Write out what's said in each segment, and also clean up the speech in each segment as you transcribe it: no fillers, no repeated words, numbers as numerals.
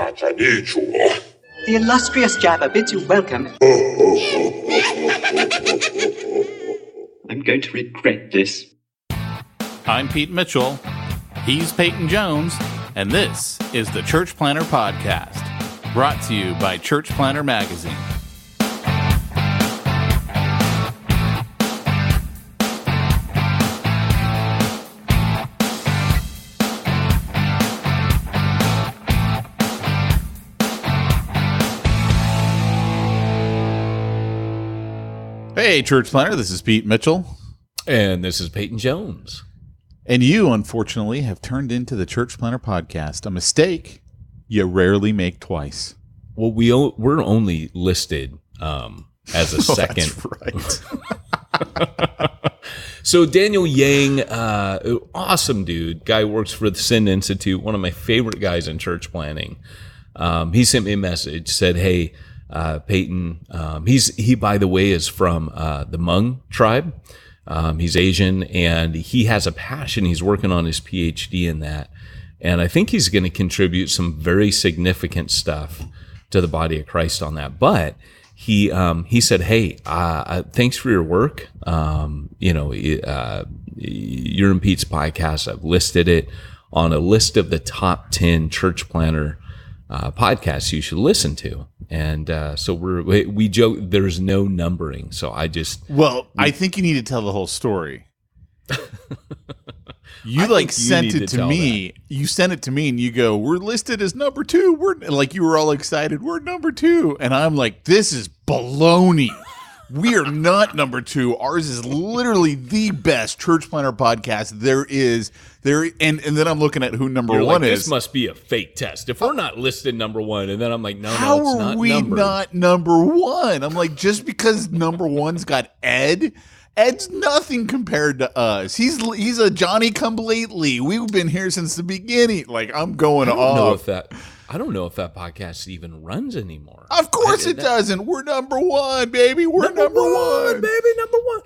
The illustrious Jabba bids you welcome. I'm going to regret this. I'm Pete Mitchell. He's Peyton Jones. And this is the Church Planter Podcast, brought to you by Church Planter Magazine. Hey, Church Planter, this is Pete Mitchell. And this is Peyton Jones. And you, unfortunately, have turned into the Church Planter Podcast, a mistake you rarely make twice. Well, we're only listed as a second. That's right. So Daniel Yang, awesome dude. Guy works for the Sin Institute, one of my favorite guys in church planning. He sent me a message, said, hey, Peyton, he, by the way, is from the Hmong tribe. He's Asian, and he has a passion. He's working on his PhD in that. And I think he's going to contribute some very significant stuff to the body of Christ on that. But he said, hey, thanks for your work. You're in Pete's podcast. I've listed it on a list of the top 10 church planter podcasts you should listen to. And so we joke there's no numbering. So I think you need to tell the whole story. You sent it to me. You sent it to me and you go, we're listed as number 2. We're like, you were all excited. We're number 2. And I'm like, this is baloney. We are not number 2. Ours is literally the best church planter podcast there is. And then I'm looking at who number 1 is. This must be a fake test. If we're not listed number 1, and then I'm like, no, how it's not are we numbered. Not number 1? I'm like, just because number 1's got Ed's nothing compared to us. He's a Johnny come lately. We've been here since the beginning. Like, I'm going off. I don't know if that podcast even runs anymore. Of course it doesn't. We're number 1, baby. We're number 1. Baby, number 1.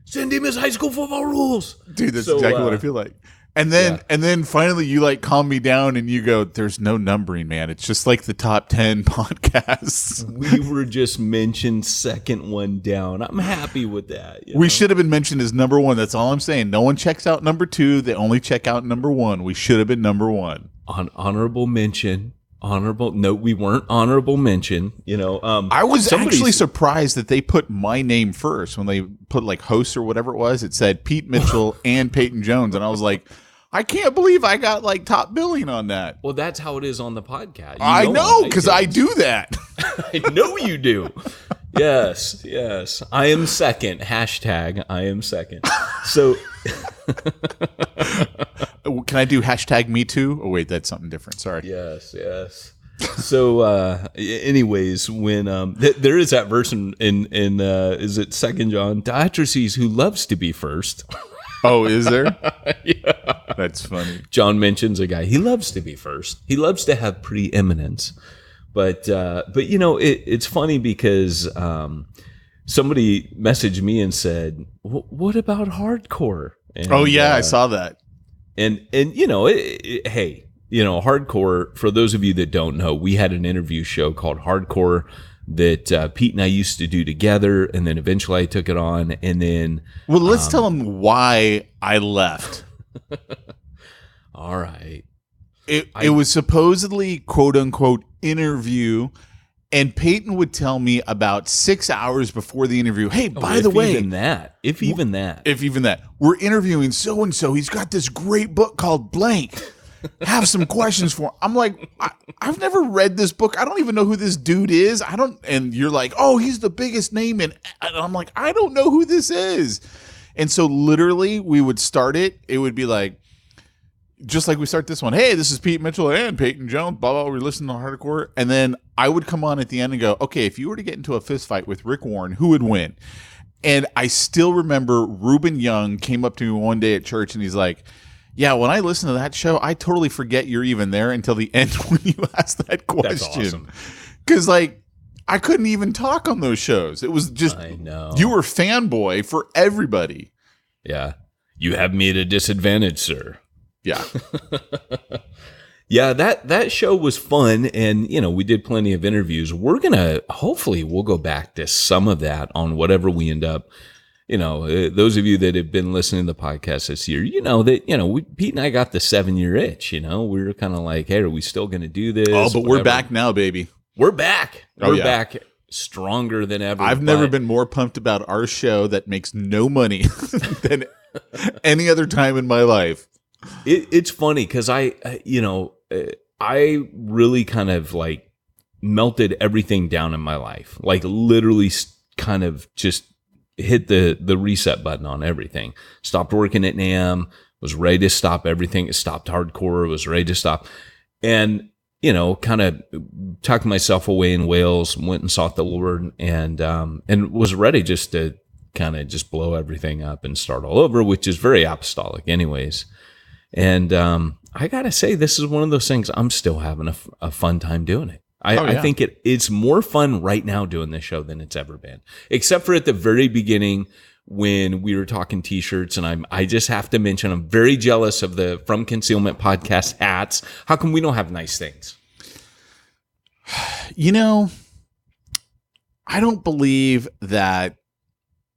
Send him his high school football rules. Dude, that's exactly what I feel like. And then finally you calm me down and you go, there's no numbering, man. It's just like the top 10 podcasts. We were just mentioned second one down. I'm happy with that. We should have been mentioned as number 1. That's all I'm saying. No one checks out number 2. They only check out number 1. We should have been number 1. Honorable mention. No, we weren't honorable mention. I was actually surprised that they put my name first when they put host or whatever it was. It said Pete Mitchell and Peyton Jones, and I was like, I can't believe I got top billing on that. Well, that's how it is on the podcast. I know, because I do that. I know you do. Yes. I am second. # I am second. So can I do # me too? Oh, wait, that's something different. Sorry. Yes. So anyways, when there is that verse in is it 2 John? Diotrephes, who loves to be first. Oh, is there? Yeah. That's funny. John mentions a guy. He loves to be first. He loves to have preeminence. But it's funny because somebody messaged me and said, "What about hardcore?" And, I saw that. And hey, hardcore. For those of you that don't know, we had an interview show called Hardcore that Pete and I used to do together, and then eventually I took it on, and then let's tell them why I left. All right. It was supposedly quote unquote interview, and Peyton would tell me about 6 hours before the interview, hey, by the way, if even that, we're interviewing so and so. He's got this great book called blank. Have some questions for him. I'm like, I've never read this book. I don't even know who this dude is. And you're like, oh, he's the biggest name. And I'm like, I don't know who this is. And so literally we would start it. It would be like, just like we start this one. Hey, this is Pete Mitchell and Peyton Jones. Blah, blah, we're listening to Hardcore. And then I would come on at the end and go, okay, if you were to get into a fist fight with Rick Warren, who would win? And I still remember Reuben Young came up to me one day at church and he's like, yeah, when I listen to that show, I totally forget you're even there until the end when you ask that question. That's awesome. Because I couldn't even talk on those shows. It was just, I know. You were fanboy for everybody. Yeah. You have me at a disadvantage, sir. Yeah. Yeah, that show was fun, and we did plenty of interviews. We're gonna hopefully we'll go back to some of that on whatever we end up. Those of you that have been listening to the podcast this year, Pete and I got the 7-year itch. We were kind of like, hey, are we still gonna do this? Oh, but we're back now, baby. We're back. Oh, We're yeah. back stronger than ever. I've never been more pumped about our show that makes no money than any other time in my life. It's funny because I really kind of like melted everything down in my life, like literally kind of just hit the reset button on everything. Stopped working at NAM, was ready to stop everything. Stopped hardcore, was ready to stop. And, kind of tucked myself away in Wales, went and sought the Lord, and was ready just to kind of just blow everything up and start all over, which is very apostolic anyways. And I got to say, this is one of those things I'm still having a fun time doing it. I think it's more fun right now doing this show than it's ever been, except for at the very beginning when we were talking t-shirts. And I just have to mention, I'm very jealous of the From Concealment podcast hats. How come we don't have nice things? I don't believe that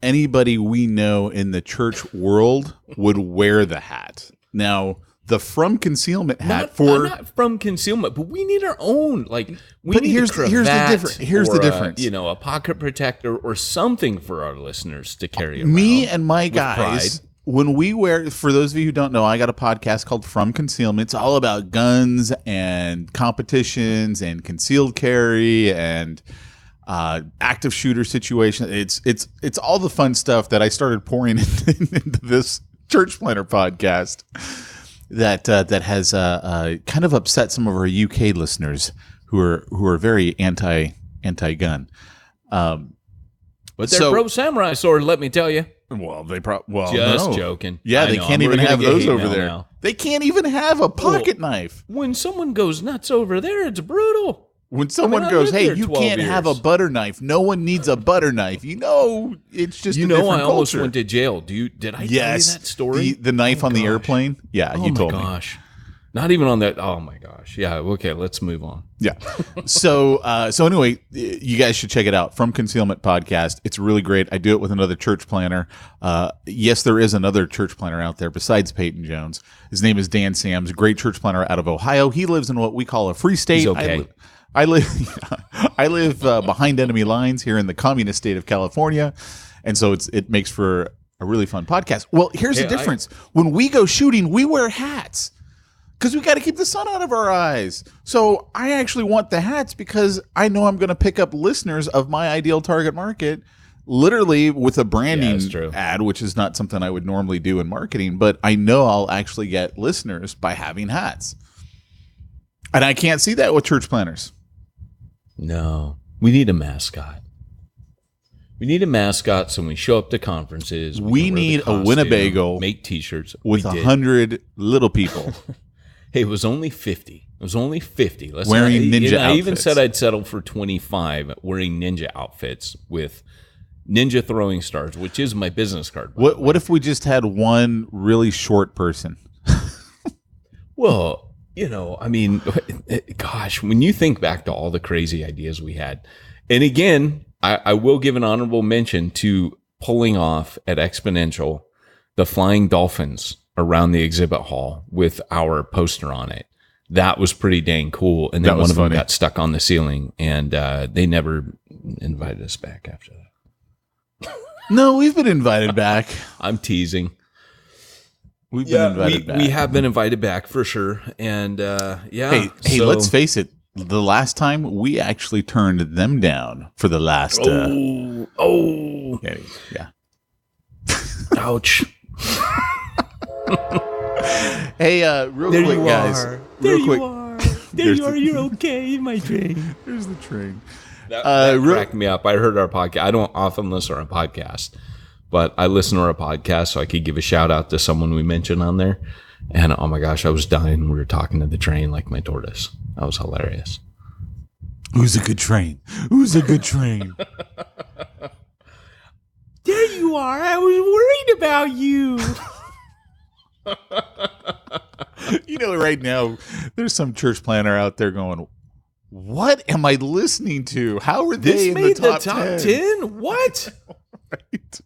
anybody we know in the church world would wear the hat. Now, the From Concealment hat not From Concealment, but we need our own. Like, we need here's the difference. Here's the difference. A pocket protector or something for our listeners to carry around. Me and my guys, pride. When we wear, for those of you who don't know, I got a podcast called From Concealment. It's all about guns and competitions and concealed carry and active shooter situation. It's all the fun stuff that I started pouring into this church planner podcast that has kind of upset some of our UK listeners who are very anti-gun. But they're pro samurai sword, let me tell you. Well, Just joking. Yeah, they can't even have those over there. Now. They can't even have a pocket knife. When someone goes nuts over there, it's brutal. When someone I goes, lived "Hey, there you 12 can't have a years." butter knife. No one needs a butter knife." It's just a different I almost culture. went to jail. Did I tell you that story? The knife on the gosh. airplane. Yeah, Oh you my told me. gosh. Not even on that. Oh my gosh. Yeah. Okay. Let's move on. Yeah. So anyway, you guys should check it out. From Concealment podcast. It's really great. I do it with another church planner. Yes, there is another church planner out there besides Peyton Jones. His name is Dan Sams, great church planner out of Ohio. He lives in what we call a free state. He's okay. I live behind enemy lines here in the communist state of California. And so it makes for a really fun podcast. Well, here's the difference. When we go shooting, we wear hats. Because we got to keep the sun out of our eyes. So I actually want the hats because I know I'm going to pick up listeners of my ideal target market, literally with a branding ad, which is not something I would normally do in marketing. But I know I'll actually get listeners by having hats. And I can't see that with church planners. No, we need a mascot. We need a mascot so when we show up to conferences. We need a Winnebago. Make t-shirts. With 100 little people. Hey, it was only 50. It was only 50. Wearing ninja outfits. I even said I'd settle for 25 wearing ninja outfits with ninja throwing stars, which is my business card. What if we just had one really short person? Well, I mean, gosh, when you think back to all the crazy ideas we had, and again, I will give an honorable mention to pulling off at Exponential the flying dolphins around the exhibit hall with our poster on it. That was pretty dang cool. And then one of them got stuck on the ceiling, and they never invited us back after that. No, we've been invited back. I'm teasing. We've been invited back. We have been invited back for sure. And Hey, let's face it. The last time we actually turned them down for the last. Yeah. Ouch. Hey, real quick, guys. There you are. There you are. You're okay, my train. Here's the train. That cracked me up. I heard our podcast. I don't often listen to our podcast, but I listen to our podcast so I could give a shout out to someone we mentioned on there. And oh my gosh, I was dying. We were talking to the train like my tortoise. That was hilarious. Who's a good train? Who's a good train? There you are. I was worried about you. Right now, there's some church planner out there going, what am I listening to? How are This they in made the top 10? What? Right.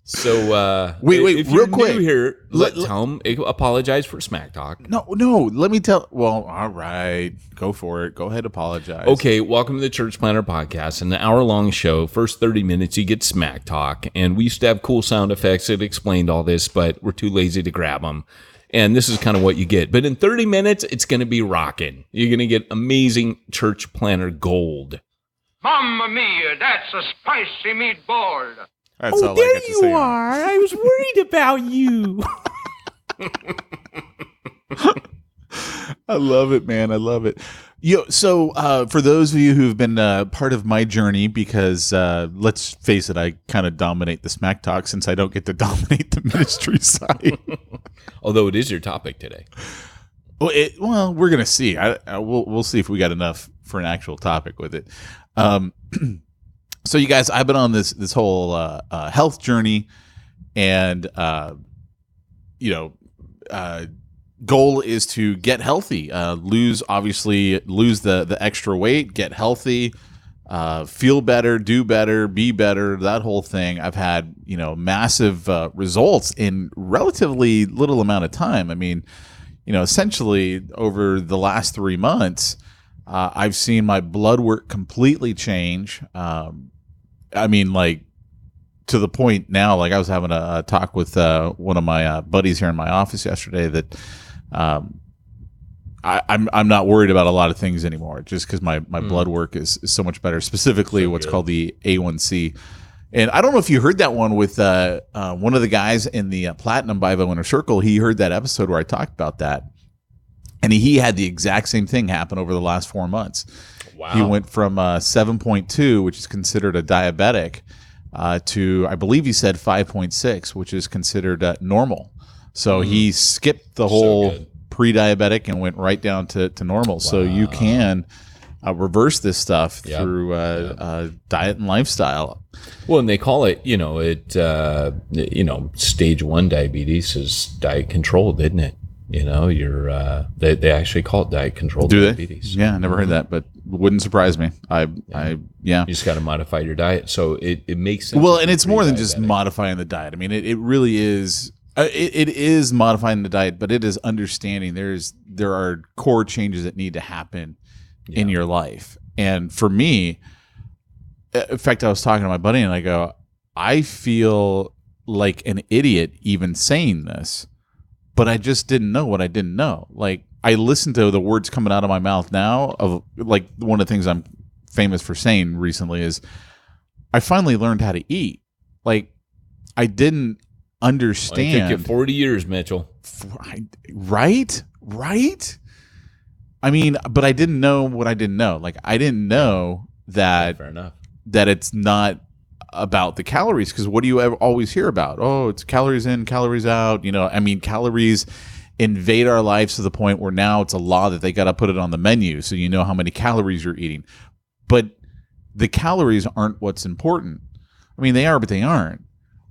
So wait, if real you're quick. new here, tell them apologize for Smack Talk. No, let me tell. Well, all right. Go for it. Go ahead, apologize. Okay, welcome to the Church Planner Podcast. An hour-long show. First 30 minutes, you get Smack Talk. And we used to have cool sound effects that explained all this, but we're too lazy to grab them. And this is kind of what you get. But in 30 minutes, it's going to be rocking. You're going to get amazing Church Planner gold. Mamma mia, that's a spicy meatball. That's all I get to say. I was worried about you. I love it, man. I love it. So for those of you who've been part of my journey, because let's face it, I kind of dominate the Smack Talk since I don't get to dominate the ministry side. Although it is your topic today. Well, we're gonna see. We'll see if we got enough for an actual topic with it. So you guys, I've been on this whole health journey, and goal is to get healthy, lose the extra weight, get healthy, feel better, do better, be better, that whole thing. I've had massive results in relatively little amount of time. I mean, essentially over the last 3 months, I've seen my blood work completely change. I mean, like, to the point now, like I was having a talk with one of my buddies here in my office yesterday that I'm not worried about a lot of things anymore, just because my blood work is so much better, specifically what's called the A1C. And I don't know if you heard that one with one of the guys in the Platinum Bible Inner Circle. He heard that episode where I talked about that. And he had the exact same thing happen over the last 4 months. Wow. He went from 7.2, which is considered a diabetic, to, I believe he said 5.6, which is considered normal. So he skipped the whole pre-diabetic and went right down to normal. Wow. So you can reverse this stuff through diet and lifestyle. Well, and they call it, stage 1 diabetes is diet controlled, isn't it? They actually call it diet controlled diabetes. Yeah, I never heard that, but wouldn't surprise me. You just got to modify your diet, so it makes sense. Well, and it's more than just modifying the diet. I mean, it really is. It is modifying the diet, but it is understanding there are core changes that need to happen in your life. And for me, in fact, I was talking to my buddy, and I go, I feel like an idiot even saying this. But I just didn't know what I didn't know. Like, I listen to the words coming out of my mouth now of, like, one of the things I'm famous for saying recently is I finally learned how to eat. Like, I didn't understand. It took you 40 years, Mitchell. Right? I mean, but I didn't know what I didn't know. Like, I didn't know that, fair enough, that it's not about the calories, because what do you ever always hear about? Oh, it's calories in, calories out. I mean, calories invade our lives to the point where now it's a law that they got to put it on the menu so you know how many calories you're eating. But the calories aren't what's important. I mean, they are, but they aren't.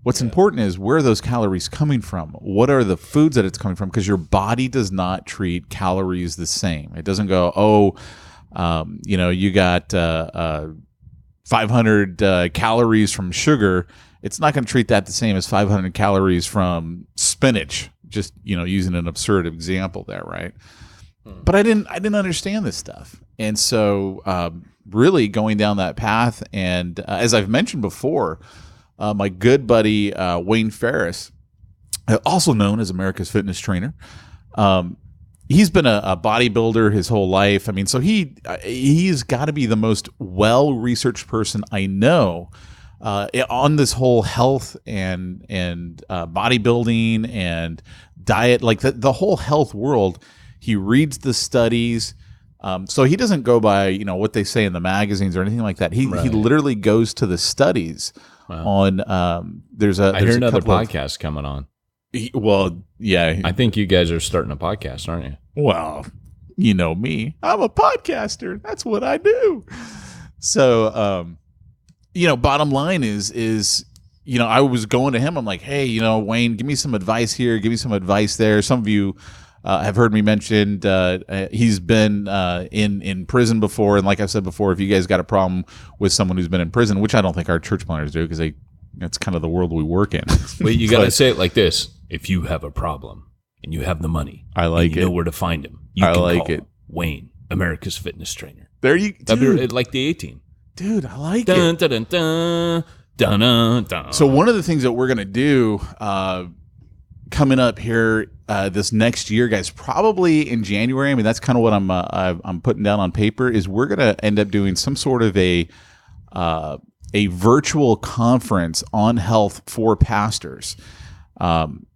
What's important is where are those calories coming from? What are the foods that it's coming from? Because your body does not treat calories the same. It doesn't go, you got 500 calories from sugar. It's not going to treat that the same as 500 calories from spinach. Just, using an absurd example there, right? But I didn't understand this stuff. And so really going down that path, and as I've mentioned before, my good buddy Wayne Ferris, also known as America's Fitness Trainer, he's been a bodybuilder his whole life. I mean, so he's got to be the most well-researched person I know on this whole health and bodybuilding and diet, like the whole health world. He reads the studies. So he doesn't go by, what they say in the magazines or anything like that. He literally goes to the studies on, I hear another podcast coming on. I think you guys are starting a podcast, aren't you? Well, you know me. I'm a podcaster. That's what I do. So, bottom line is I was going to him. I'm like, hey, Wayne, give me some advice here. Give me some advice there. Some of you have heard me mentioned. He's been in prison before, and like I've said before, if you guys got a problem with someone who's been in prison, which I don't think our church planners do, because that's kind of the world we work in. Well, you got to say it like this: if you have a problem and you have the money, I like and you it. know where to find him. You I can like call it. Wayne, America's fitness trainer. There you, That'd be dude. like the A-Team. Dude, I like Dun, it. dun, dun, dun, dun, dun, dun. So one of the things that we're gonna do coming up here this next year, guys, probably in January. I mean, that's kind of what I'm putting down on paper. Is we're gonna end up doing some sort of a virtual conference on health for pastors. Peyton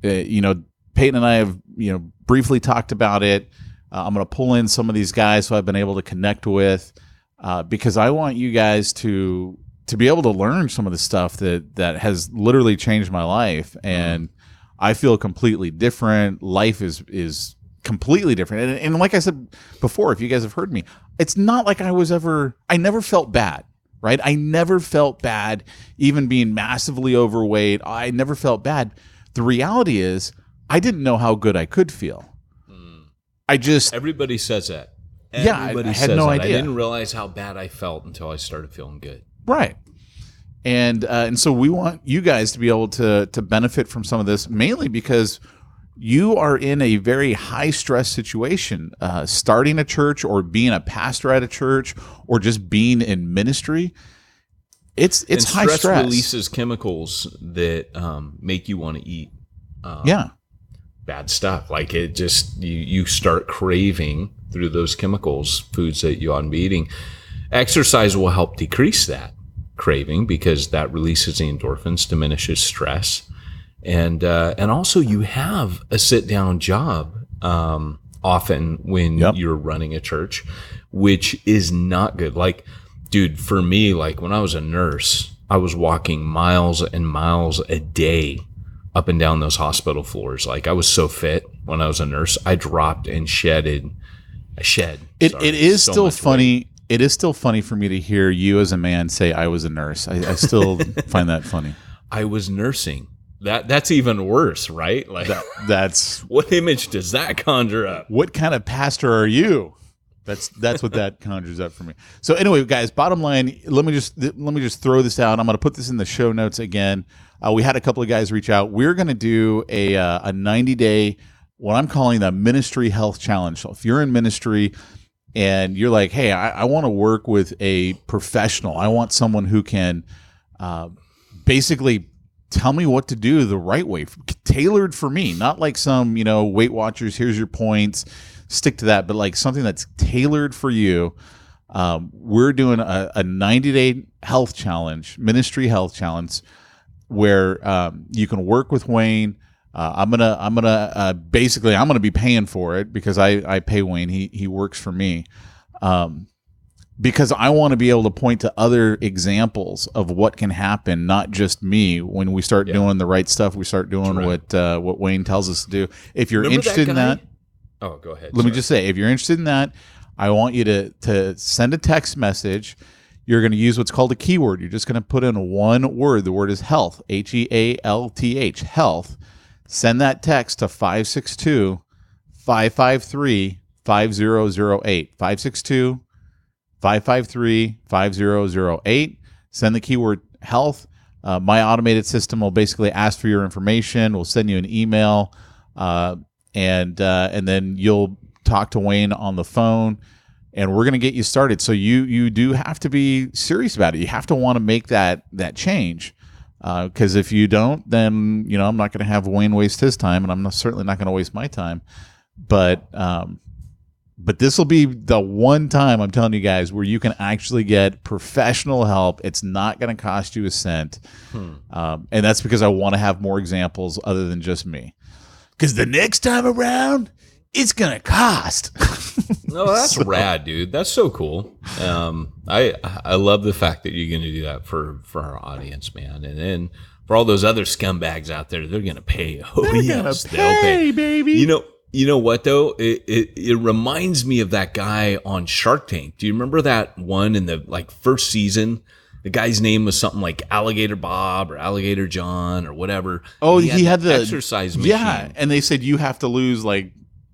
and I have briefly talked about it. I'm going to pull in some of these guys who I've been able to connect with because I want you guys to be able to learn some of the stuff that has literally changed my life, and I feel completely different. Life is completely different, and like I said before, if you guys have heard me, it's not like I never felt bad, right? I never felt bad, even being massively overweight. I never felt bad. The reality is, I didn't know how good I could feel. Everybody says that. Yeah, I had no idea. I didn't realize how bad I felt until I started feeling good. Right. And so we want you guys to be able to benefit from some of this, mainly because you are in a very high stress situation, starting a church or being a pastor at a church or just being in ministry. It's high stress. Releases chemicals that make you want to eat. Bad stuff. Like it just, you start craving through those chemicals, foods that you ought to be eating. Exercise will help decrease that craving because that releases the endorphins, diminishes stress. And also you have a sit down job, often when you're running a church, which is not good. Like, dude, for me, like when I was a nurse, I was walking miles and miles a day up and down those hospital floors. Like I was so fit when I was a nurse, I dropped and shedded. It is still funny. Weight. It is still funny for me to hear you as a man say I was a nurse. I still find that funny. I was nursing. That's even worse, right? Like that's what image does that conjure up? What kind of pastor are you? That's what that conjures up for me. So anyway, guys, bottom line, let me just throw this out. I'm going to put this in the show notes again. We had a couple of guys reach out. We're going to do a 90-day, what I'm calling the Ministry Health Challenge. So if you're in ministry and you're like, hey, I want to work with a professional. I want someone who can basically tell me what to do the right way, tailored for me, not like some, Weight Watchers, here's your points, stick to that, but like something that's tailored for you. We're doing a 90-day health challenge, ministry health challenge, where you can work with Wayne. I'm gonna be paying for it because I pay Wayne. He works for me. Because I want to be able to point to other examples of what can happen, not just me. When we start doing the right stuff, we start doing what Wayne tells us to do. If you're interested in that, oh, go ahead. Let me just say, if you're interested in that, I want you to send a text message. You're going to use what's called a keyword. You're just going to put in one word. The word is health, HEALTH, health. Send that text to 562-553-5008, 562-553-5008. Send the keyword health. My automated system will basically ask for your information. We'll send you an email, and then you'll talk to Wayne on the phone, and we're going to get you started. So you do have to be serious about it. You have to want to make that change, because if you don't, then I'm not going to have Wayne waste his time, and I'm certainly not going to waste my time. But this will be the one time, I'm telling you guys, where you can actually get professional help. It's not going to cost you a cent. And that's because I want to have more examples other than just me. Because the next time around, it's going to cost. No, that's rad, dude. That's so cool. I love the fact that you're going to do that for our audience, man. And then for all those other scumbags out there, they're going to pay. Oh, they're yes, gonna they'll pay, baby. You know what, though? It reminds me of that guy on Shark Tank. Do you remember that one in the first season? The guy's name was something like Alligator Bob or Alligator John or whatever. Oh, he had the exercise machine. Yeah, and they said you have to lose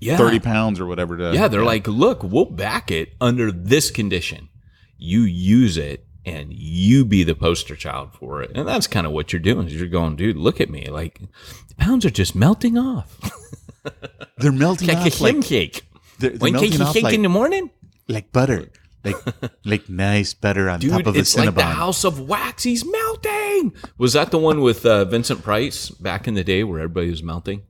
Yeah. 30 pounds or whatever. Yeah, they're like, look, we'll back it under this condition. You use it and you be the poster child for it. And that's kind of what you're doing is you're going, dude, look at me. Like, the pounds are just melting off. They're melting like off a slim cake. They're One cake melting you off shake in the morning? like butter. Like nice butter on Dude, top of a it's like Cinnabon. the House of Wax. He's melting. Was that the one with Vincent Price back in the day where everybody was melting?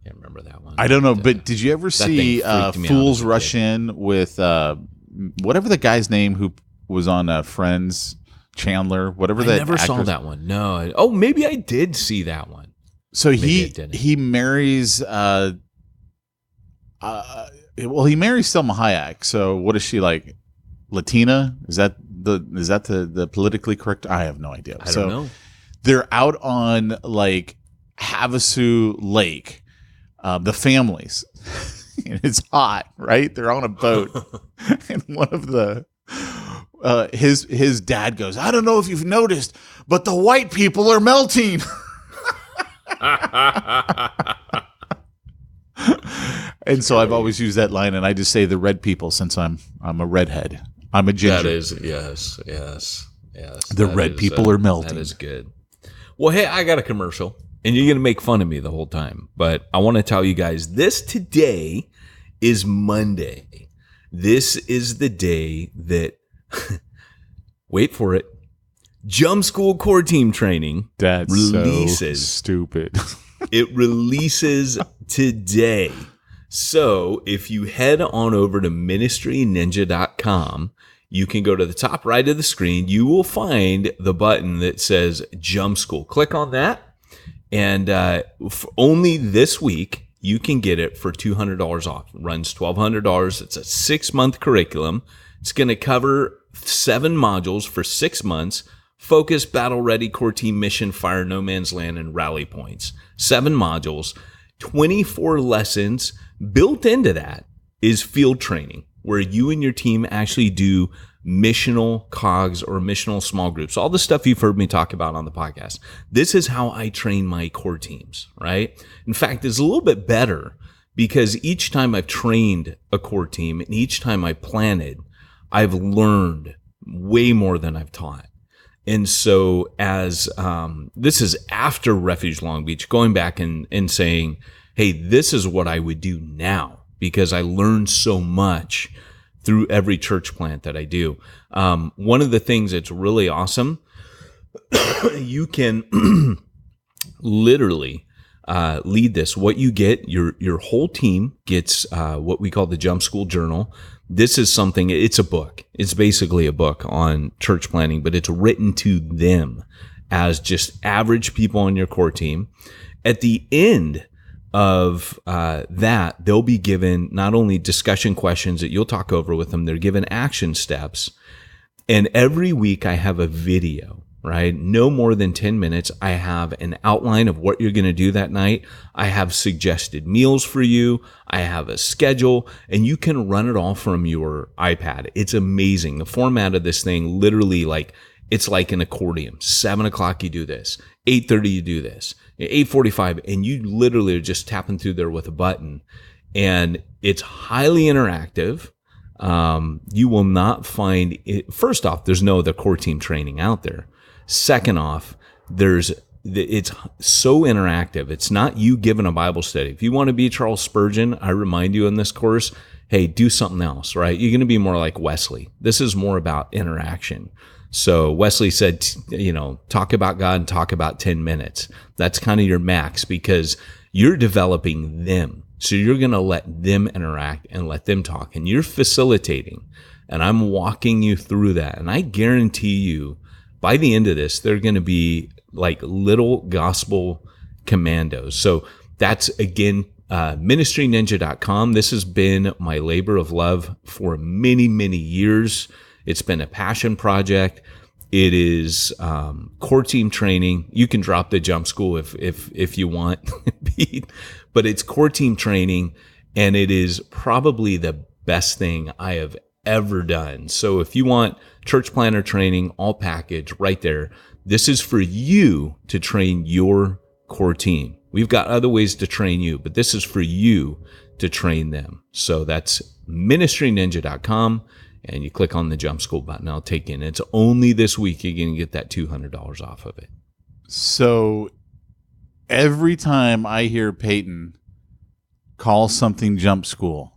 Can't remember that one. I don't know, but did you ever see thing freaked me out Fools as a Rush kid. In with whatever the guy's name who was on Friends, Chandler, whatever I that never saw actor's- that one. No. Oh, maybe I did see that one. So Maybe I didn't. he marries he marries Selma Hayek. So what is she like? Latina? Is that the politically correct? I have no idea. I don't know. They're out on like Havasu Lake, the families. And it's hot, right? They're on a boat, and one of the his dad goes, "I don't know if you've noticed, but the white people are melting." And so I've always used that line, and I just say the red people since I'm a redhead. I'm a ginger. That is, yes. The red people are melting. That is good. Well, hey, I got a commercial, and you're going to make fun of me the whole time, but I want to tell you guys this today is Monday. This is the day that, wait for it, Jump School Core Team Training That's releases. so stupid. It releases today. So if you head on over to ministryninja.com, you can go to the top right of the screen. You will find the button that says Jump School. Click on that. And for only this week, you can get it for $200 off. It runs $1,200. It's a 6-month curriculum. It's going to cover 7 modules for 6 months. Focus, battle ready, core team, mission, fire, no man's land, and rally points. 7 modules, 24 lessons. Built into that is field training, where you and your team actually do missional cogs or missional small groups. All the stuff you've heard me talk about on the podcast. This is how I train my core teams, right? In fact, it's a little bit better because each time I've trained a core team and each time I planted, I've learned way more than I've taught. And so as this is after Refuge Long Beach, going back and saying, hey, this is what I would do now because I learned so much through every church plant that I do. One of the things that's really awesome, you can literally lead this. What you get, your whole team gets what we call the Jump School Journal. This is something, it's a book. It's basically a book on church planning, but it's written to them as just average people on your core team. At the end of that, they'll be given not only discussion questions that you'll talk over with them, they're given action steps. And every week I have a video, right? No more than 10 minutes. I have an outline of what you're going to do that night. I have suggested meals for you. I have a schedule, and you can run it all from your iPad. It's amazing. The format of this thing, literally it's like an accordion. 7 o'clock, you do this. 8:30, you do this. 8:45, and you literally are just tapping through there with a button. And it's highly interactive. You will not find it. First off, there's no other core team training out there. Second off, it's so interactive. It's not you giving a Bible study. If you want to be Charles Spurgeon, I remind you in this course, hey, do something else, right? You're going to be more like Wesley. This is more about interaction. So Wesley said, talk about God and talk about 10 minutes. That's kind of your max because you're developing them. So you're going to let them interact and let them talk, and you're facilitating. And I'm walking you through that. And I guarantee you, by the end of this, they're going to be like little gospel commandos. So that's, again, ministryninja.com. This has been my labor of love for many, many years. It's been a passion project. It is core team training. You can drop the Jump School if you want, but it's core team training, and it is probably the best thing I have ever done. So if you want church planner training, all package right there, this is for you to train your core team. We've got other ways to train you, but this is for you to train them. So that's ministryninja.com, and you click on the Jump School button. I'll take you in. It's only this week you're going to get that $200 off of it. So every time I hear Peyton call something Jump School,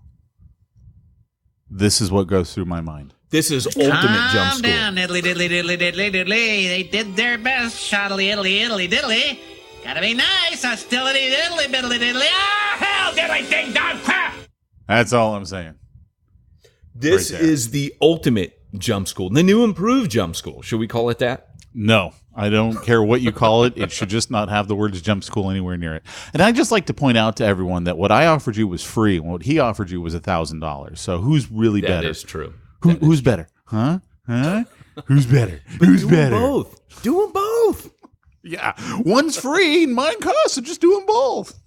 this is what goes through my mind. This is ultimate Jump Calm School. down, diddly diddly diddly diddly diddly. They did their best, shoddily iddly iddly diddly. Gotta be nice, hostility diddly biddly diddly. Ah, hell, diddly ding dong crap! That's all I'm saying. This Right there. is the ultimate Jump School, the new improved Jump School. Should we call it that? No, I don't care what you call it. It should just not have the words Jump School anywhere near it. And I'd just like to point out to everyone that what I offered you was free, and what he offered you was $1,000. So who's really That better? is true. Who's better? Huh? Who's better? Who's Do better? them both. Do them both. Yeah, one's free and mine costs, so just do them both.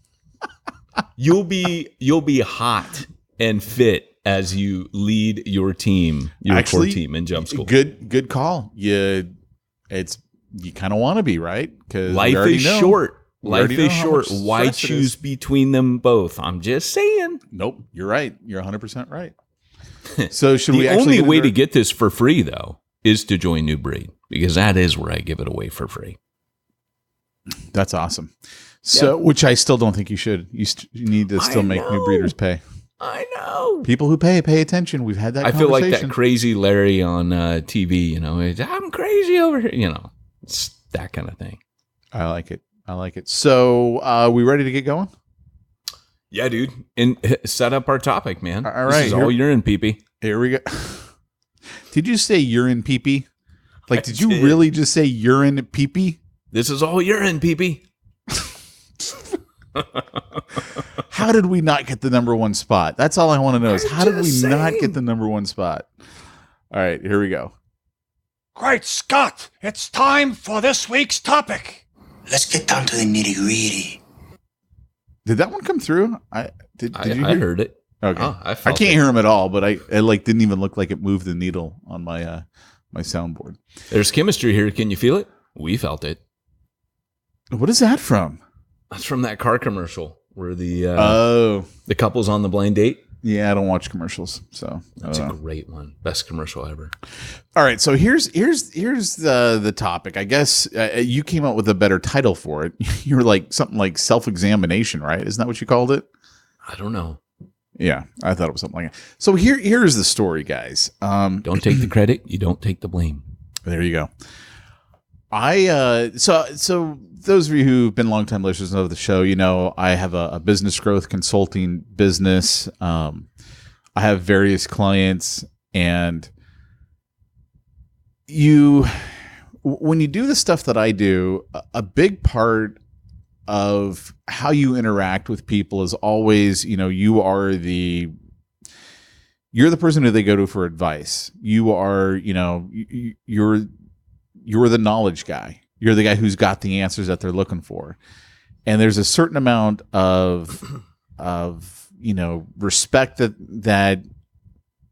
You'll be hot and fit as you lead your team, your core team in Jump School. Good call. You kind of want to be, right? Because Life is short. Life already know is how short. much Why stress it choose is. between them both? I'm just saying. Nope, you're right. You're 100% right. So should we The actually only way our- to get this for free, though, is to join New Breed, because that is where I give it away for free. That's awesome. So, which I still don't think you should. You need to still make new breeders pay. I know. People who pay attention. We've had that I feel conversation. like that crazy Larry on TV, I'm crazy over here, it's that kind of thing. I like it. So, we ready to get going? Yeah, dude. And set up our topic, man. All This right, is here- all urine pee-pee. Here we go. Did you say urine pee-pee? Like, did you did. really just say urine pee-pee? This is all urine pee-pee. How did we not get the number one spot? That's all I want to know is how did we just not saying. get the number one spot? All right, here we go. Great Scott! It's time for this week's topic. Let's get down to the nitty gritty. Did that one come through? Did you I hear? heard it. Okay. Oh, I I felt can't it. hear him at all, but it didn't even look like it moved the needle on my my soundboard. There's chemistry here. Can you feel it? We felt it. What is that from? That's from that car commercial where the Oh, couple's on the blind date. yeah, I don't watch commercials, so I That's don't a know. great one. Best commercial ever. All right, so here's the topic. I guess you came up with a better title for it. You were like something like self-examination, right? Isn't that what you called it? I don't know. Yeah, I thought it was something like that. So here's the story, guys. Don't take the credit. You don't take the blame. There you go. So those of you who've been longtime listeners of the show, I have a business growth consulting business. I have various clients, and when you do the stuff that I do, a big part of how you interact with people is always, you're the person who they go to for advice. You are, you're the knowledge guy. You're the guy who's got the answers that they're looking for. And there's a certain amount of respect that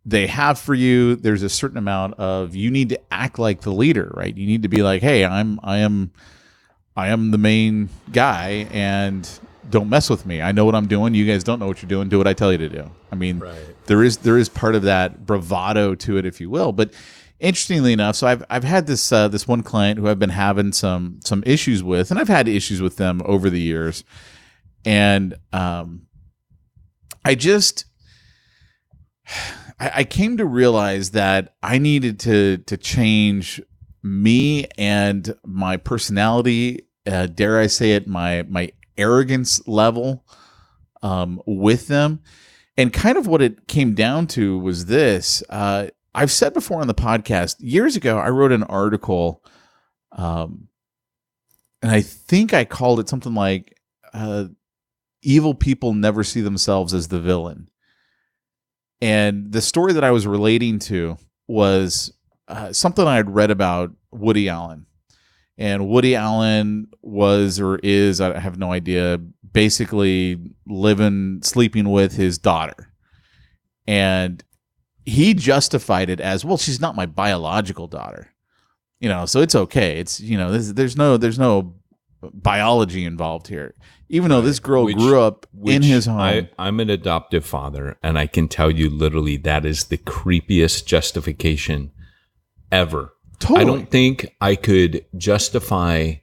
they have for you. There's a certain amount of, you need to act like the leader, right? You need to be like, hey, I am the main guy, and don't mess with me. I know what I'm doing. You guys don't know what you're doing. Do what I tell you to do. I mean, there is part of that bravado to it, if you will. But interestingly enough, so I've had this one client who I've been having some issues with, and I've had issues with them over the years, and I came to realize that I needed to change me and my personality. Dare I say it, my arrogance level with them. And kind of what it came down to was this. I've said before on the podcast, years ago, I wrote an article, and I think I called it something like, evil people never see themselves as the villain. And the story that I was relating to was something I had read about Woody Allen. And Woody Allen was, or is, I have no idea, basically sleeping with his daughter. And he justified it as, well, she's not my biological daughter. So it's okay. It's, there's no biology involved here. Even though this girl Which- grew up in which his home. I'm an adoptive father, and I can tell you literally that is the creepiest justification ever. Totally. I don't think I could justify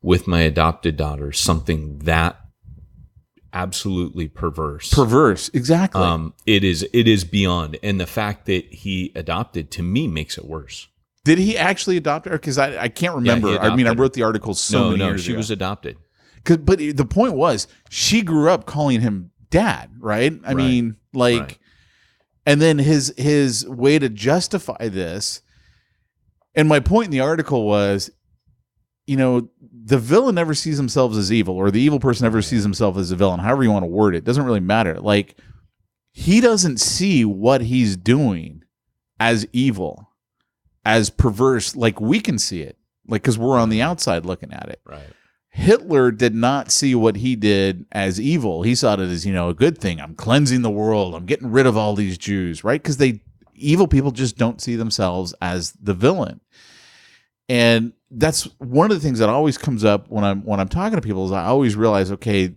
with my adopted daughter something that absolutely perverse. Perverse, exactly. It is beyond, and the fact that he adopted to me makes it worse. Did he actually adopt her? Because I can't remember. he I mean, I adopted wrote the article so many years she ago. was adopted. But the point was, she grew up calling him dad, right? I mean, like, Right. and then his way to justify this. And my point in the article was, the villain never sees themselves as evil, or the evil person never sees himself as a villain. However you want to word it, doesn't really matter. Like, he doesn't see what he's doing as evil, as perverse, like we can see it, like, because we're on the outside looking at it. Right. Hitler did not see what he did as evil. He saw it as, a good thing. I'm cleansing the world. I'm getting rid of all these Jews, right? Because evil people just don't see themselves as the villain. And that's one of the things that always comes up when I'm talking to people is I always realize, okay,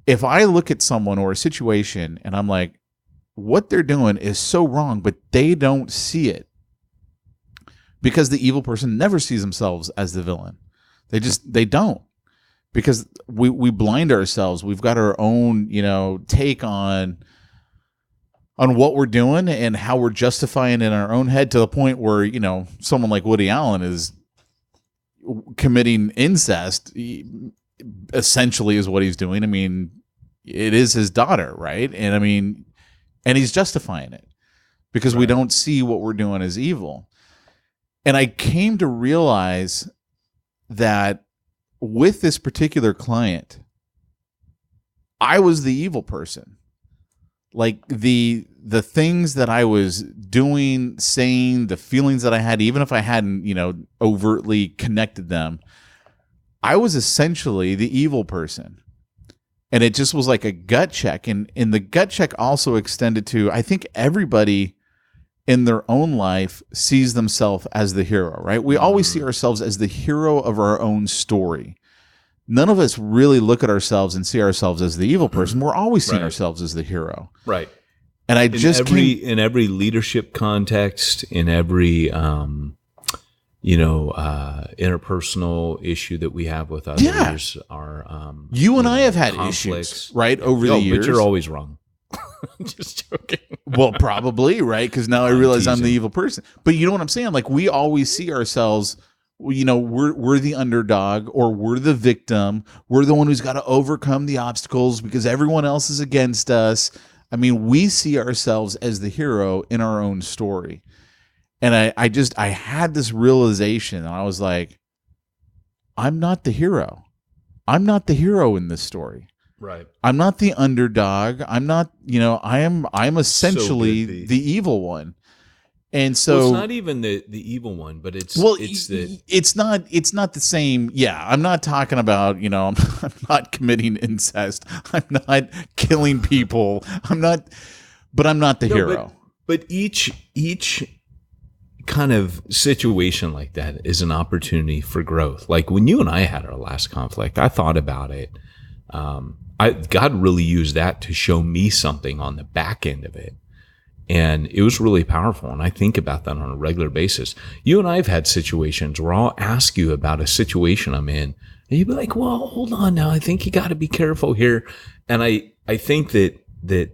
if I look at someone or a situation and I'm like, what they're doing is so wrong, but they don't see it, because the evil person never sees themselves as the villain. They don't, because we blind ourselves. We've got our own, take on what we're doing and how we're justifying in our own head, to the point where, someone like Woody Allen is committing incest, essentially, is what he's doing. I mean, it is his daughter, right? And I mean, and he's justifying it because we don't see what we're doing as evil. And I came to realize that with this particular client, I was the evil person. Like, the things that I was doing, saying, the feelings that I had, even if I hadn't, overtly connected them, I was essentially the evil person. And it just was like a gut check. And the gut check also extended to, I think everybody in their own life sees themselves as the hero, right? We always see ourselves as the hero of our own story. None of us really look at ourselves and see ourselves as the evil person. We're always seeing ourselves as the hero. Right. And in every leadership context, in every interpersonal issue that we have with others, are you and I have had conflicts. issues, right, over the years. But you're always wrong. Just joking. Well, probably, right? Because now I realize I'm the teasing. evil person. But you know what I'm saying? Like, we always see ourselves, we're the underdog, or we're the victim. We're the one who's got to overcome the obstacles because everyone else is against us. I mean, we see ourselves as the hero in our own story. And I had this realization, and I was like, I'm not the hero. I'm not the hero in this story. Right. I'm not the underdog. I'm not, I'm essentially good, the evil one. And so it's not even the evil one, but it's not the same. Yeah, I'm not talking about, I'm not committing incest. I'm not killing people. But I'm not the hero. But each kind of situation like that is an opportunity for growth. Like when you and I had our last conflict, I thought about it. God really used that to show me something on the back end of it. And it was really powerful. And I think about that on a regular basis. You and I have had situations where I'll ask you about a situation I'm in, and you'd be like, well, hold on now. I think you got to be careful here. And I think that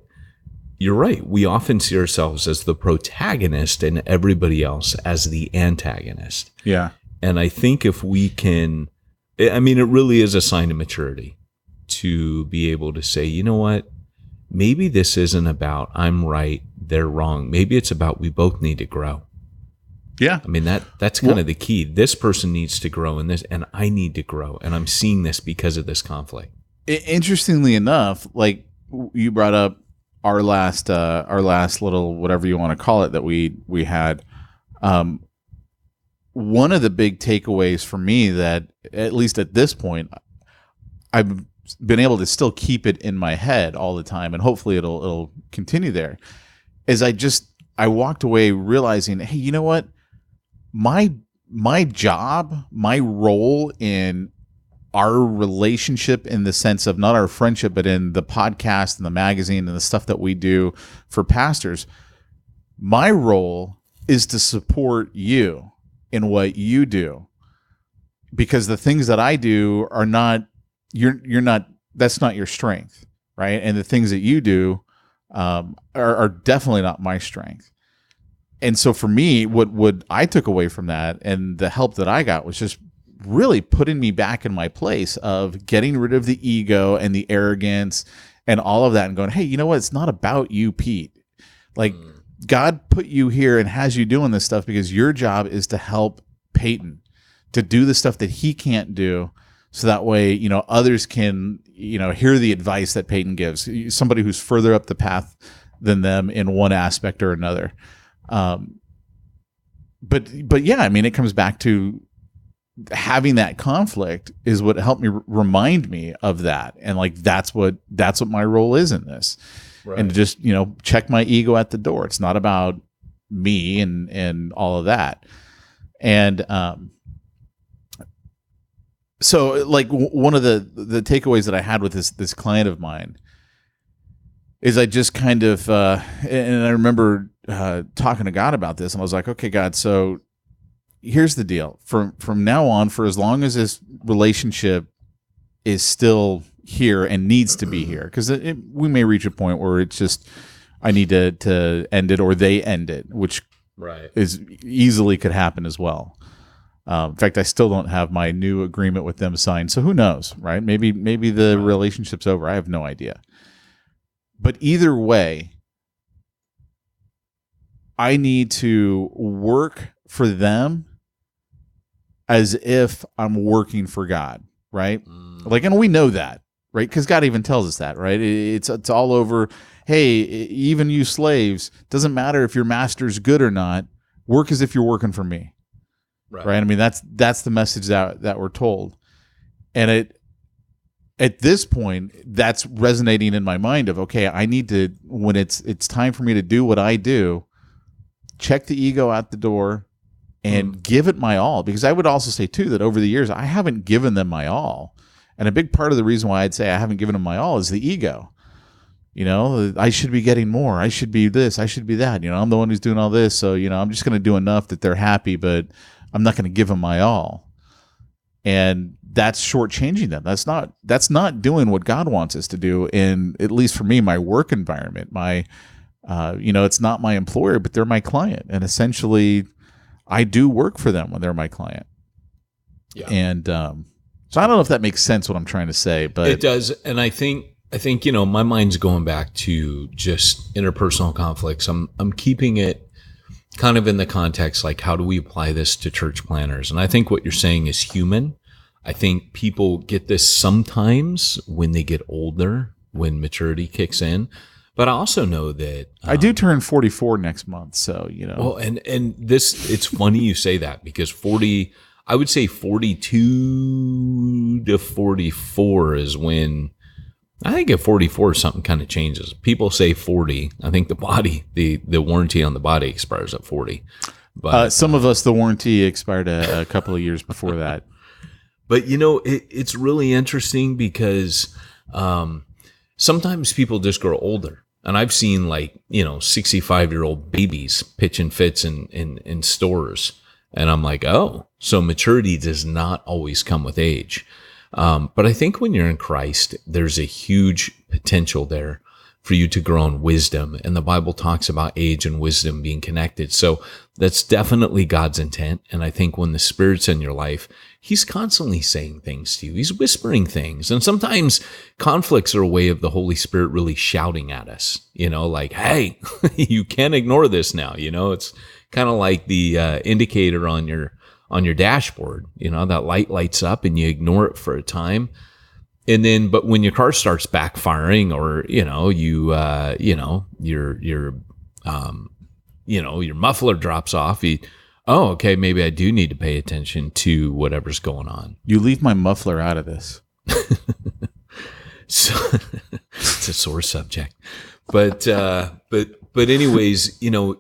you're right. We often see ourselves as the protagonist and everybody else as the antagonist. Yeah. And I think if we can, it really is a sign of maturity to be able to say, you know what? Maybe this isn't about I'm right, they're wrong. Maybe it's about we both need to grow. Yeah. I mean, that's kind of the key. This person needs to grow in this, and I need to grow. And I'm seeing this because of this conflict. Interestingly enough, like you brought up our last little, whatever you want to call it, that we had. One of the big takeaways for me that, at least at this point, I've been able to still keep it in my head all the time, and hopefully it'll continue there, is I walked away realizing, hey, you know what? My my job, my role in our relationship, in the sense of not our friendship, but in the podcast and the magazine and the stuff that we do for pastors, my role is to support you in what you do, because the things that I do are not, you're not, that's not your strength, right? And the things that you do are definitely not my strength. And so for me, what I took away from that and the help that I got was just really putting me back in my place of getting rid of the ego and the arrogance and all of that, and going, hey, you know what? It's not about you, Pete. Like, God put you here and has you doing this stuff because your job is to help Peyton to do the stuff that he can't do. So that way, you know, others can, you know, hear the advice that Peyton gives, somebody who's further up the path than them in one aspect or another. But yeah, I mean, it comes back to having that conflict is what helped me remind me of that. And like, that's what my role is in this. Right. And to just, you know, check my ego at the door. It's not about me and all of that. And, so like one of the takeaways that I had with this client of mine is I just kind of, and I remember talking to God about this, and I was like, okay, God, so here's the deal. From now on, for as long as this relationship is still here and needs to be here, because we may reach a point where it's just, I need to end it, or they end it, which is easily could happen as well. In fact, I still don't have my new agreement with them signed, so who knows, right? Maybe the relationship's over. I have no idea. But either way, I need to work for them as if I'm working for God, right? Like, and we know that, right? Because God even tells us that, right? It's all over. Hey, even you slaves, doesn't matter if your master's good or not. Work as if you're working for me, right? I mean, that's the message that we're told, and at this point, that's resonating in my mind of, okay, I need to, when it's time for me to do what I do, check the ego at the door and give it my all. Because I would also say too, that over the years, I haven't given them my all. And a big part of the reason why I'd say I haven't given them my all is the ego. You know, I should be getting more. I should be this. I should be that. You know, I'm the one who's doing all this. So, you know, I'm just going to do enough that they're happy, but I'm not going to give them my all. And that's shortchanging them. That's not doing what God wants us to do. In, at least for me, my work environment, you know, it's not my employer, but they're my client. And essentially I do work for them when they're my client. Yeah. And, so I don't know if that makes sense what I'm trying to say, but it does. And I think, you know, my mind's going back to just interpersonal conflicts. I'm keeping it kind of in the context, like, how do we apply this to church planners? And I think what you're saying is human. I think people get this sometimes when they get older, when maturity kicks in. But I also know that I do turn 44 next month. So, you know, well, and this, it's funny you say that, because 40, I would say 42 to 44 is when, I think at 44 something kind of changes. People say 40. I think the body, the warranty on the body expires at 40. But some of us, the warranty expired a couple of years before that. But, you know, it's really interesting because sometimes people just grow older. And I've seen, like, you know, 65-year-old babies pitching fits in stores. And I'm like, oh, so maturity does not always come with age. But I think when you're in Christ, there's a huge potential there for you to grow in wisdom. And the Bible talks about age and wisdom being connected. So that's definitely God's intent. And I think when the Spirit's in your life, He's constantly saying things to you. He's whispering things. And sometimes conflicts are a way of the Holy Spirit really shouting at us, you know, like, hey, you can't ignore this now. You know, it's kind of like the indicator on your dashboard. You know, that light lights up and you ignore it for a time. And then, but when your car starts backfiring, or, you know, your muffler drops off, oh, okay, maybe I do need to pay attention to whatever's going on. You leave my muffler out of this. So it's a sore subject, but anyways, you know,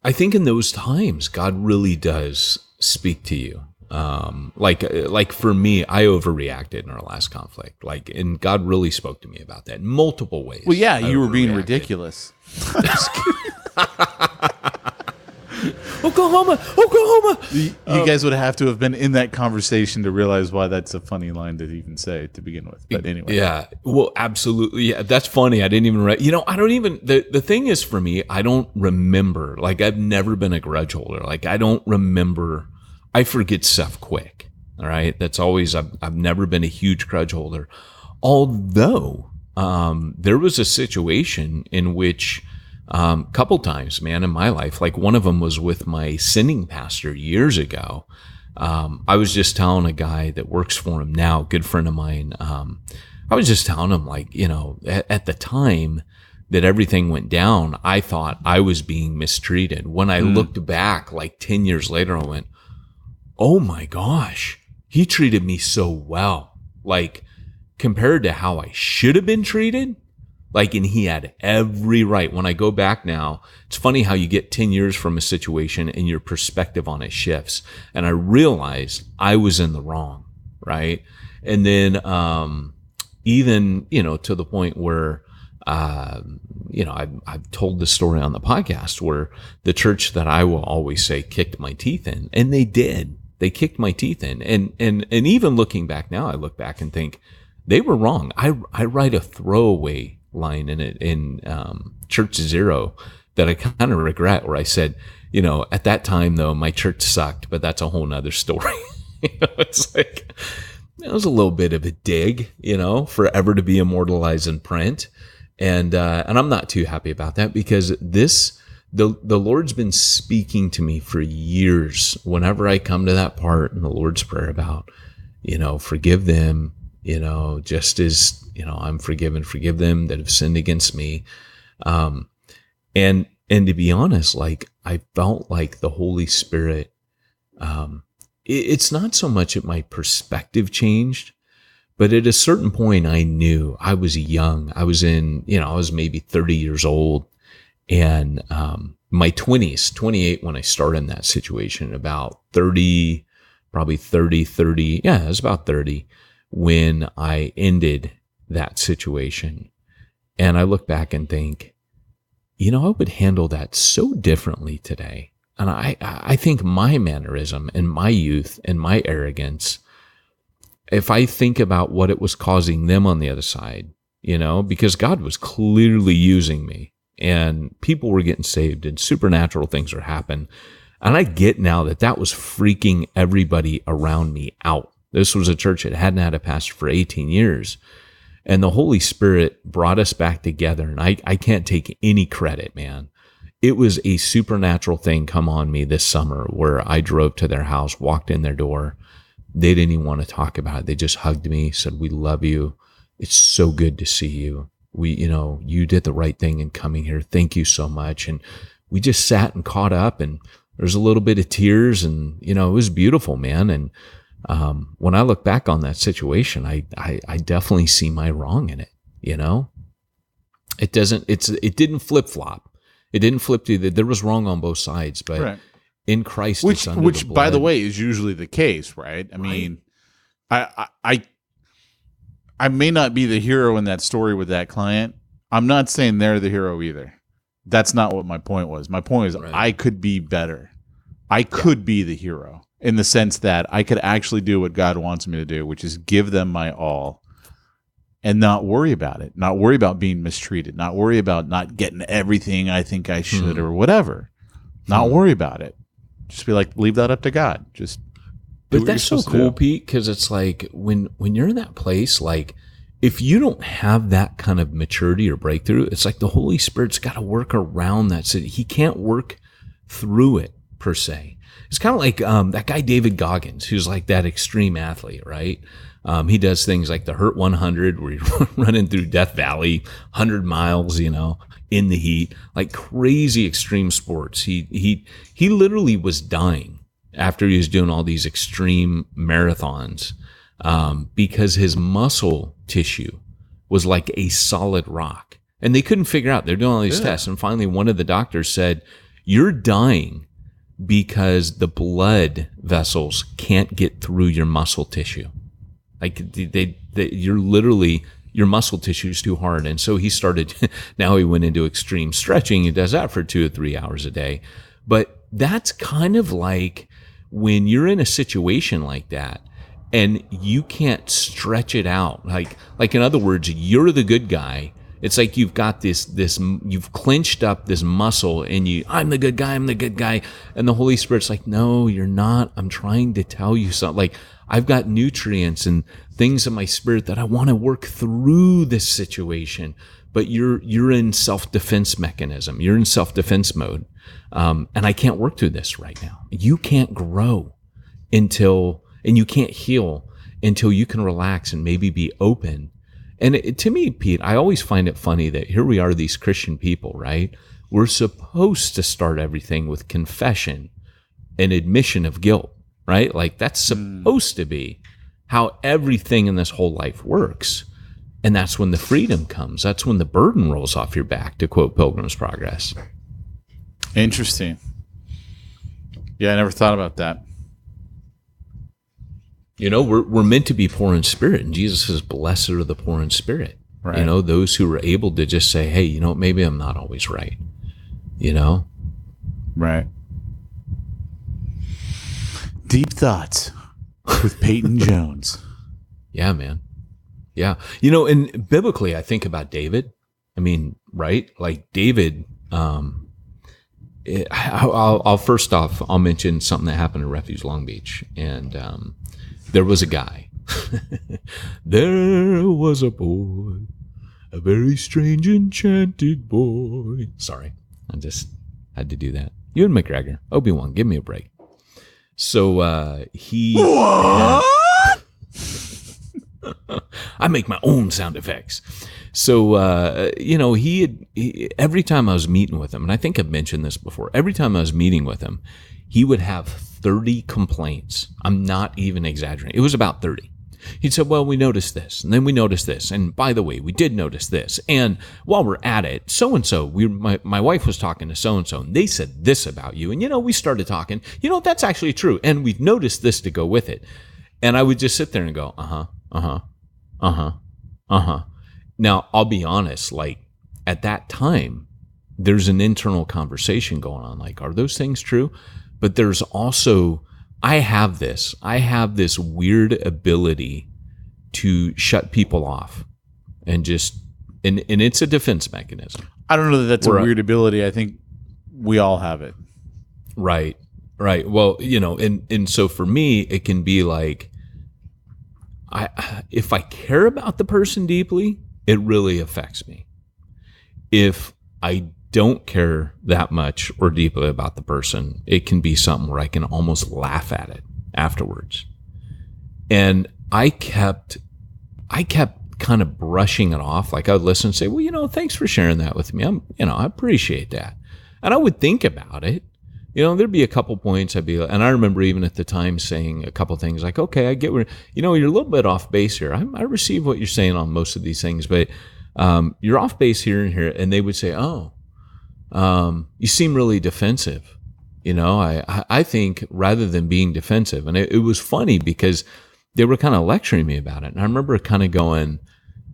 I think in those times, God really does speak to you? Like for me, I overreacted in our last conflict. And God really spoke to me about that in multiple ways. Well, yeah, you were being ridiculous. Oklahoma. You guys would have to have been in that conversation to realize why that's a funny line to even say to begin with. But anyway. Yeah. Well, absolutely. Yeah, that's funny. I didn't even write. I don't even, the thing is for me, I don't remember. Like, I've never been a grudge holder. Like, I don't remember. I forget stuff quick. All right. That's always, I've never been a huge grudge holder. Although, there was a situation in which, couple times, man, in my life, like one of them was with my sending pastor years ago. I was just telling a guy that works for him now, good friend of mine. I was just telling him, like, at the time that everything went down, I thought I was being mistreated. When I looked back, like 10 years later, I went, oh my gosh, he treated me so well. Like, compared to how I should have been treated. Like, and he had every right. When I go back now, it's funny how you get 10 years from a situation and your perspective on it shifts. And I realized I was in the wrong, right? And then, even, to the point where, I've told this story on the podcast where the church that I will always say kicked my teeth in, and they did. They kicked my teeth in. And even looking back now, I look back and think they were wrong. I write a throwaway line in Church Zero that I kind of regret, where I said, at that time though, my church sucked, but that's a whole nother story. It's like, it was a little bit of a dig, forever to be immortalized in print. And I'm not too happy about that, because the Lord's been speaking to me for years. Whenever I come to that part in the Lord's Prayer about, forgive them, just as, I'm forgive them that have sinned against me. And to be honest, like, I felt like the Holy Spirit, it's not so much that my perspective changed, but at a certain point I knew I was young. I was I was maybe 30 years old, and, my 20s, 28 when I started in that situation, about 30, probably 30. Yeah, it was about 30 when I ended that situation. And I look back and think, I would handle that so differently today. And I think my mannerism and my youth and my arrogance, if I think about what it was causing them on the other side, because God was clearly using me and people were getting saved and supernatural things were happening. And I get now that was freaking everybody around me out. This was a church that hadn't had a pastor for 18 years. And the Holy Spirit brought us back together. And I can't take any credit, man. It was a supernatural thing come on me this summer where I drove to their house, walked in their door. They didn't even want to talk about it. They just hugged me, said, we love you. It's so good to see you. You did the right thing in coming here. Thank you so much. And we just sat and caught up, and there's a little bit of tears, and, it was beautiful, man. And, when I look back on that situation, I definitely see my wrong in it. It didn't flip flop. It didn't flip to that. There was wrong on both sides, but right. In Christ, which by the way is usually the case, right? I mean, I may not be the hero in that story with that client. I'm not saying they're the hero either. That's not what my point was. My point is, right. I could be better. I could be the hero, in the sense that I could actually do what God wants me to do, which is give them my all and not worry about it, not worry about being mistreated, not worry about not getting everything I think I should or whatever, not worry about it. Just be like, leave that up to God. Just do But that's so cool, Pete, because it's like when you're in that place, like if you don't have that kind of maturity or breakthrough, it's like the Holy Spirit's got to work around that. So he can't work through it per se. It's kind of like that guy David Goggins, who's like that extreme athlete, right? He does things like the Hurt 100, where he's running through Death Valley, 100 miles, in the heat, like crazy extreme sports. He literally was dying after he was doing all these extreme marathons because his muscle tissue was like a solid rock, and they couldn't figure out. They're doing all these tests, and finally, one of the doctors said, "You're dying because the blood vessels can't get through your muscle tissue. Like you're literally, your muscle tissue is too hard. And so he started, now he went into extreme stretching. He does that for 2 or 3 hours a day. But that's kind of like when you're in a situation like that and you can't stretch it out. Like in other words, you're the good guy. It's like you've got this, you've clenched up this muscle and I'm the good guy. And the Holy Spirit's like, no, you're not. I'm trying to tell you something. Like, I've got nutrients and things in my spirit that I want to work through this situation. But you're in self-defense mechanism. You're in self-defense mode. And I can't work through this right now. You can't grow and you can't heal until you can relax and maybe be open. And to me, Pete, I always find it funny that here we are, these Christian people, right? We're supposed to start everything with confession and admission of guilt, right? Like that's supposed to be how everything in this whole life works. And that's when the freedom comes. That's when the burden rolls off your back, to quote Pilgrim's Progress. Interesting. Yeah, I never thought about that. You know, we're meant to be poor in spirit, and Jesus says, blessed are the poor in spirit. Right. You know, those who are able to just say, hey, you know, maybe I'm not always right. You know? Right. Deep Thoughts with Peyton Jones. Yeah, man. Yeah. You know, and biblically, I think about David. I mean, right? Like David, I'll first off, I'll mention something that happened in Refuge Long Beach. And there was a guy. There was a boy, a very strange, enchanted boy. Sorry, I just had to do that. Ewan McGregor, Obi-Wan, give me a break. So he... I make my own sound effects. So, you know, he every time I was meeting with him, and I think I've mentioned this before, every time I was meeting with him, he would have 30 complaints. I'm not even exaggerating. It was about 30. He'd say, well, we noticed this, and then we noticed this, and by the way, we did notice this, and while we're at it, so-and-so, my wife was talking to so-and-so, and they said this about you, and, you know, we started talking, you know, that's actually true, and we've noticed this to go with it. And I would just sit there and go, Now, I'll be honest, like, at that time, there's an internal conversation going on, like, are those things true? But there's also, I have this weird ability to shut people off and just, and it's a defense mechanism. I don't know that that's a weird ability. I think we all have it. Right. Well, you know, and so for me, it can be like, if I care about the person deeply, it really affects me. If I don't care that much or deeply about the person, it can be something where I can almost laugh at it afterwards. And I kept kind of brushing it off. Like I would listen and say, well, you know, thanks for sharing that with me. I appreciate that. And I would think about it. You know, there'd be a couple points and I remember even at the time saying a couple things like, okay, I get where, you know, you're a little bit off base here. I receive what you're saying on most of these things, but you're off base here and here. And they would say, you seem really defensive. You know, I think rather than being defensive, and it was funny because they were kind of lecturing me about it. And I remember kind of going,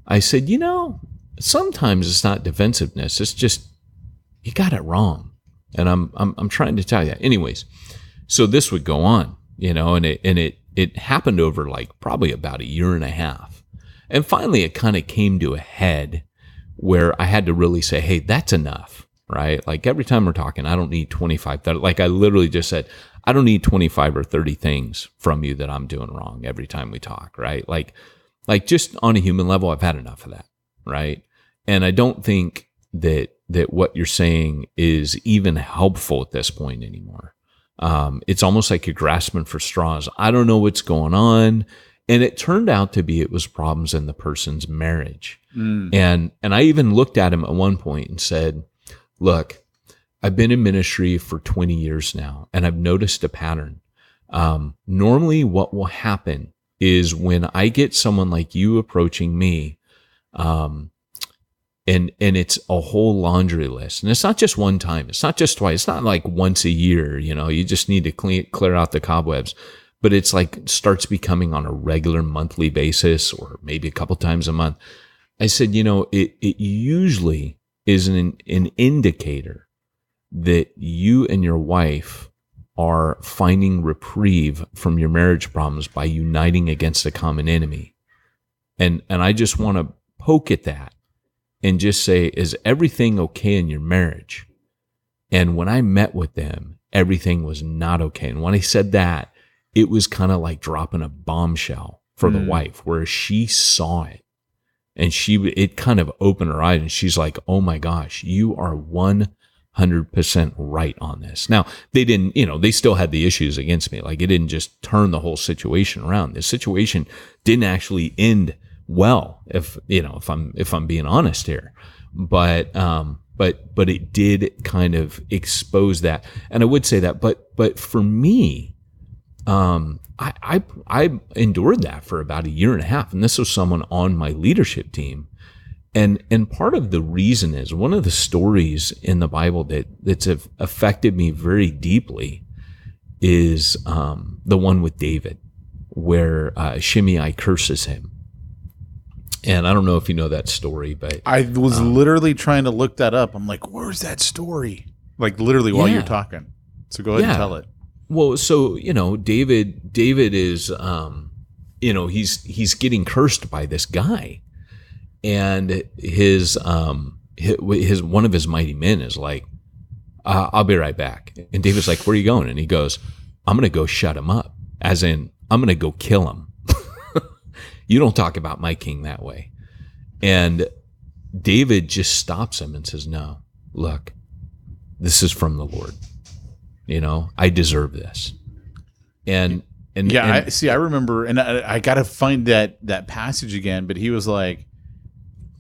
I said, you know, sometimes it's not defensiveness. It's just, you got it wrong. And I'm trying to tell you. Anyways, so this would go on, you know, and it happened over like probably about 1.5 years. And finally it kind of came to a head where I had to really say, hey, that's enough, right? Like every time we're talking, I don't need 25, 30, like I literally just said, I don't need 25 or 30 things from you that I'm doing wrong every time we talk, right? Like just on a human level, I've had enough of that, right? And I don't think that what you're saying is even helpful at this point anymore. It's almost like you're grasping for straws. I don't know what's going on. And it turned out to be, it was problems in the person's marriage. And I even looked at him at one point and said, look, I've been in ministry for 20 years now, and I've noticed a pattern. Normally what will happen is when I get someone like you approaching me, And it's a whole laundry list. And it's not just one time. It's not just twice. It's not like once a year, you just need to clear out the cobwebs. But it's like starts becoming on a regular monthly basis or maybe a couple times a month. I said, it usually is an indicator that you and your wife are finding reprieve from your marriage problems by uniting against a common enemy. And I just want to poke at that and just say, is everything okay in your marriage? And when I met with them, everything was not okay. And when I said that, it was kind of like dropping a bombshell for the wife, where she saw it and it kind of opened her eyes, and she's like, oh my gosh, you are 100% right on this. Now, they didn't, they still had the issues against me. Like, it didn't just turn the whole situation around. The situation didn't actually end well, if I'm being honest here, but it did kind of expose that. And I would say that, but for me, I endured that for about 1.5 years, and this was someone on my leadership team. And part of the reason is one of the stories in the Bible that's affected me very deeply is the one with David, where Shimei curses him. And I don't know if you know that story, but I was literally trying to look that up. I'm like, where's that story? Like literally while you're talking. So go ahead and tell it. Well, so, David is, he's getting cursed by this guy, and his one of his mighty men is like, I'll be right back. And David's like, where are you going? And he goes, I'm going to go shut him up, as in I'm going to go kill him. You don't talk about my king that way. And David just stops him and says, no, look, this is from the Lord. I deserve this. And I remember, and I got to find that passage again, but he was like,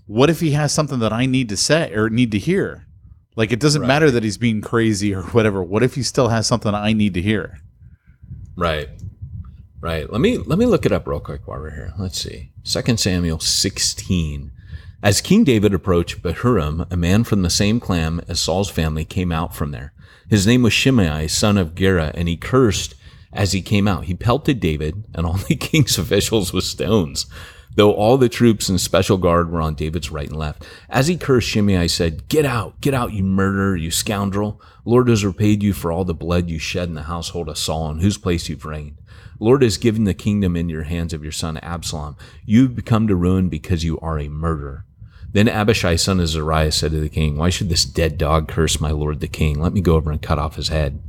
what if he has something that I need to say or need to hear? Like, it doesn't matter that he's being crazy or whatever. What if he still has something I need to hear? Right. Let me look it up real quick while we're here. Let's see. 2 Samuel 16. As King David approached Bahurim, a man from the same clan as Saul's family came out from there. His name was Shimei, son of Gera, and he cursed as he came out. He pelted David and all the king's officials with stones, though all the troops and special guard were on David's right and left. As he cursed, Shimei said, get out, you murderer, you scoundrel. Lord has repaid you for all the blood you shed in the household of Saul, in whose place you've reigned. Lord has given the kingdom into your hands of your son Absalom. You've become to ruin because you are a murderer. Then Abishai, son of Zeruiah, said to the king, why should this dead dog curse my lord the king? Let me go over and cut off his head.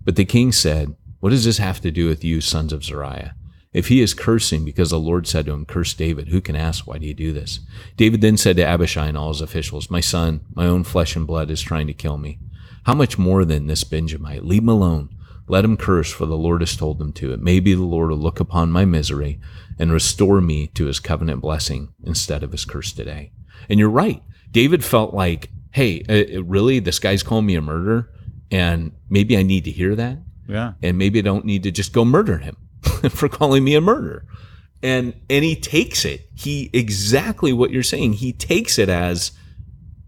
But the king said, what does this have to do with you, sons of Zeruiah? If he is cursing because the Lord said to him, curse David, who can ask, why do you do this? David then said to Abishai and all his officials, my son, my own flesh and blood is trying to kill me. How much more than this Benjamite? Leave him alone. Let him curse, for the Lord has told him to. It may be the Lord will look upon my misery and restore me to his covenant blessing instead of his curse today. And you're right. David felt like, hey, really, this guy's calling me a murderer, and maybe I need to hear that. Yeah. And maybe I don't need to just go murder him for calling me a murderer. And he takes it. Exactly what you're saying. He takes it as,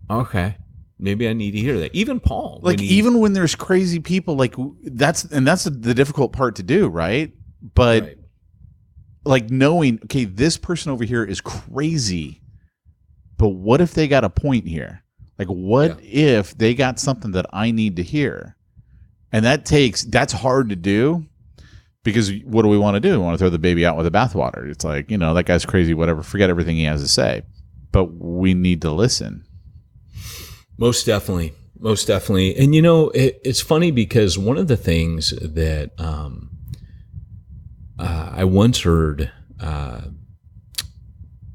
okay, maybe I need to hear that. Even Paul. Like, even when there's crazy people, like that's the difficult part to do, right? But like knowing, okay, this person over here is crazy, but what if they got a point here? Like, what if they got something that I need to hear? And that's hard to do, because what do we want to do? We want to throw the baby out with the bathwater. It's like, that guy's crazy, whatever, forget everything he has to say. But we need to listen. Most definitely. And, it's funny because one of the things that I once heard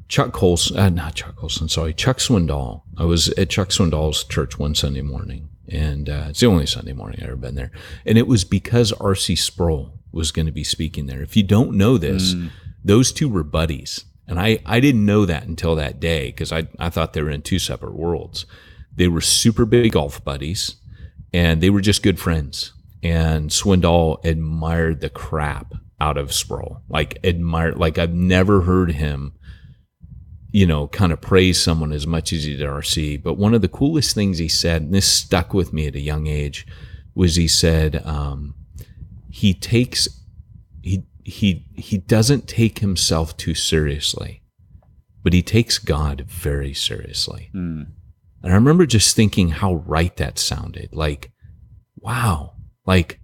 Chuck Swindoll. I was at Chuck Swindoll's church one Sunday morning, and it's the only Sunday morning I've ever been there. And it was because R.C. Sproul was going to be speaking there. If you don't know this, those two were buddies. And I didn't know that until that day, because I thought they were in two separate worlds. They were super big golf buddies, and they were just good friends. And Swindoll admired the crap out of Sproul. Like I've never heard him kind of praise someone as much as he did RC. But one of the coolest things he said, and this stuck with me at a young age, was he said he doesn't take himself too seriously, but he takes God very seriously. And I remember just thinking how right that sounded. Like, wow, like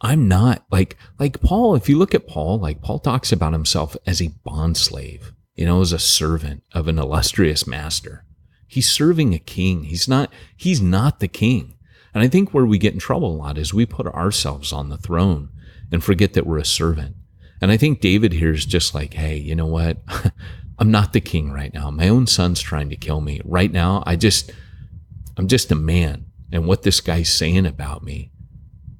I'm not like Paul. If you look at Paul, like Paul talks about himself as a bondslave, as a servant of an illustrious master. He's serving a king. He's not the king. And I think where we get in trouble a lot is we put ourselves on the throne and forget that we're a servant. And I think David here is just like, hey, you know what? I'm not the king right now. My own son's trying to kill me. Right now, I'm just a man. And what this guy's saying about me,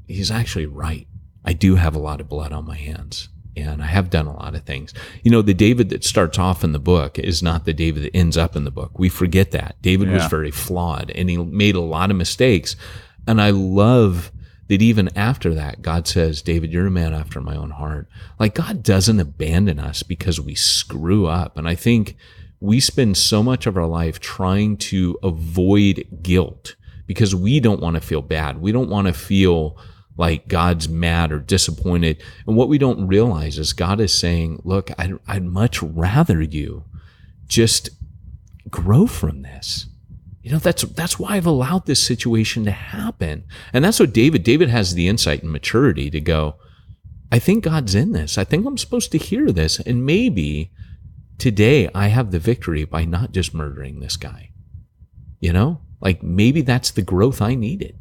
he's actually right. I do have a lot of blood on my hands. And I have done a lot of things. The David that starts off in the book is not the David that ends up in the book. We forget that. David was very flawed and he made a lot of mistakes. And I love that even after that, God says, David, you're a man after my own heart. Like God doesn't abandon us because we screw up. And I think we spend so much of our life trying to avoid guilt because we don't want to feel bad. We don't want to feel like God's mad or disappointed. And what we don't realize is God is saying, look, I'd much rather you just grow from this. That's why I've allowed this situation to happen. And that's what David has the insight and maturity to go, I think God's in this. I think I'm supposed to hear this. And maybe today I have the victory by not just murdering this guy. Like maybe that's the growth I needed.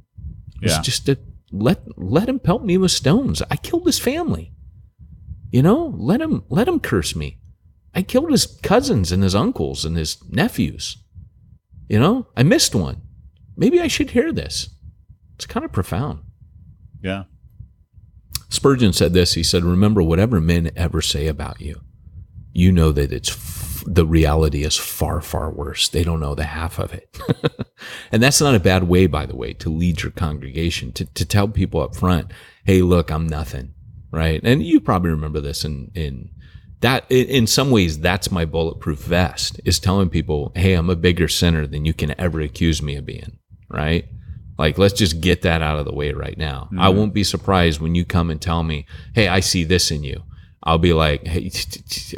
It's just to let him pelt me with stones. I killed his family. Let him curse me. I killed his cousins and his uncles and his nephews. I missed one. Maybe I should hear this. It's kind of profound. Yeah. Spurgeon said this. He said, remember, whatever men ever say about you, you know that the reality is far, far worse. They don't know the half of it. And that's not a bad way, by the way, to lead your congregation, to tell people up front, hey, look, I'm nothing, right? And you probably remember this in some ways, that's my bulletproof vest, is telling people, hey, I'm a bigger sinner than you can ever accuse me of being, right? Like, let's just get that out of the way right now. Mm-hmm. I won't be surprised when you come and tell me, hey, I see this in you. I'll be like, hey,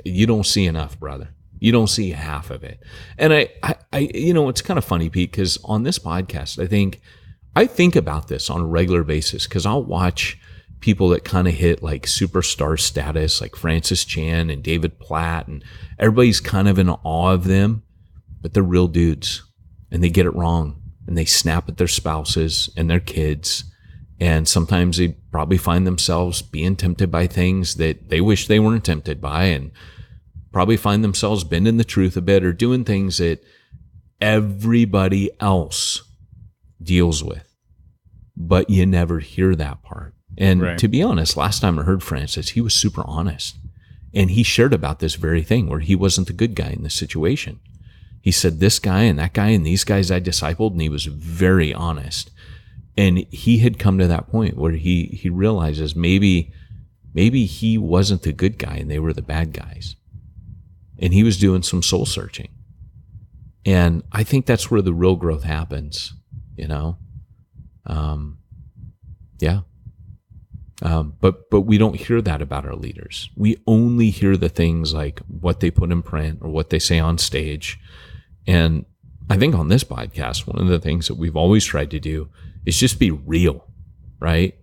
you don't see enough, brother. You don't see half of it. And I it's kind of funny, Pete, because on this podcast, I think about this on a regular basis because I'll watch people that kind of hit like superstar status, like Francis Chan and David Platt, and everybody's kind of in awe of them, but they're real dudes and they get it wrong and they snap at their spouses and their kids. And sometimes they probably find themselves being tempted by things that they wish they weren't tempted by, and probably find themselves bending the truth a bit or doing things that everybody else deals with. But you never hear that part. And to be honest, last time I heard Francis, he was super honest. And he shared about this very thing where he wasn't the good guy in this situation. He said this guy and that guy and these guys I discipled, and he was very honest. And he had come to that point where he realizes maybe he wasn't the good guy and they were the bad guys. And he was doing some soul searching. And I think that's where the real growth happens, But we don't hear that about our leaders. We only hear the things like what they put in print or what they say on stage. And I think on this podcast, one of the things that we've always tried to do is just be real, right?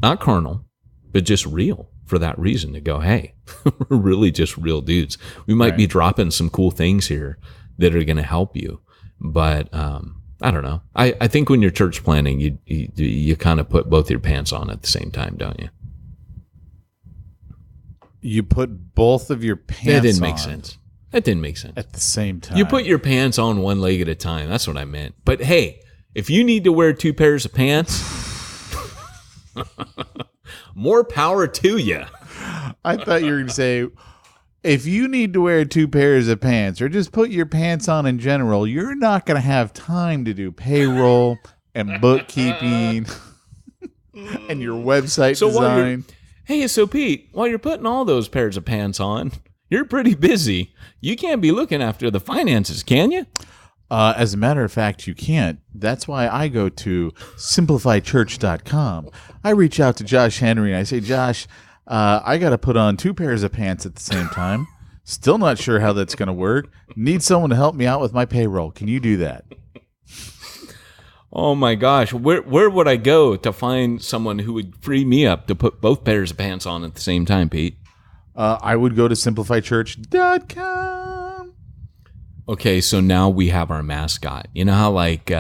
Not carnal, but just real for that reason, to go, hey, we're really just real dudes. We might be dropping some cool things here that are going to help you. But I don't know. I think when you're church planning, you kind of put both your pants on at the same time, don't you? You put both of your pants on. That didn't make sense. That didn't make sense. At the same time. You put your pants on one leg at a time. That's what I meant. But hey, if you need to wear two pairs of pants, more power to you. I thought you were going to say, if you need to wear two pairs of pants or just put your pants on in general, you're not going to have time to do payroll and bookkeeping and your website design. So Pete, while you're putting all those pairs of pants on, You're pretty busy. You can't be looking after the finances, can you? As a matter of fact, you can't. That's why I go to simplifychurch.com. I reach out to Josh Henry and I say, Josh, I got to put on 2 pairs of pants at the same time. Still not sure how that's going to work. Need someone to help me out with my payroll. Can you do that? Oh my gosh. Where would I go to find someone who would free me up to put both pairs of pants on at the same time, Pete? I would go to simplifychurch.com. Okay, so now we have our mascot. You know how like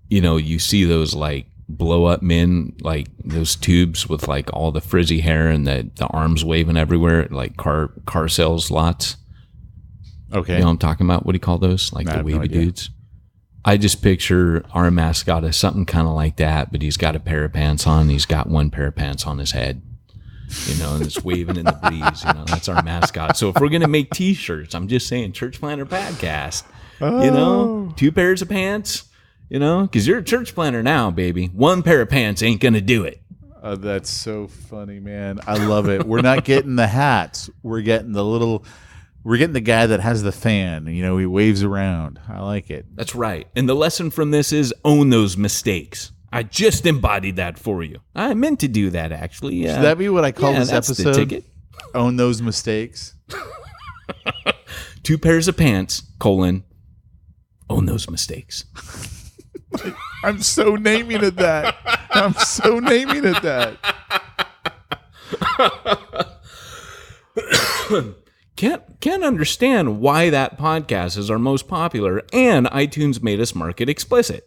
you see those like blow up men, like those tubes with like all the frizzy hair and the arms waving everywhere, like car sales lots. Okay. You know what I'm talking about? What do you call those? Like the wavy dudes? I just picture our mascot as something kind of like that, but he's got a pair of pants on. He's got 1 pair of pants on his head. And it's waving in the breeze. That's our mascot. So if we're going to make T-shirts, I'm just saying Church Planner Podcast, 2 pairs of pants, because you're a church planner now, baby. 1 pair of pants ain't going to do it. That's so funny, man. I love it. We're not getting the hats. We're getting the guy that has the fan. He waves around. I like it. That's right. And the lesson from this is own those mistakes. I just embodied that for you. I meant to do that, actually. Should that be what I call this episode? The ticket. Own those mistakes. 2 pairs of pants, own those mistakes. I'm so naming it that. Can't understand why that podcast is our most popular, and iTunes made us mark it explicit.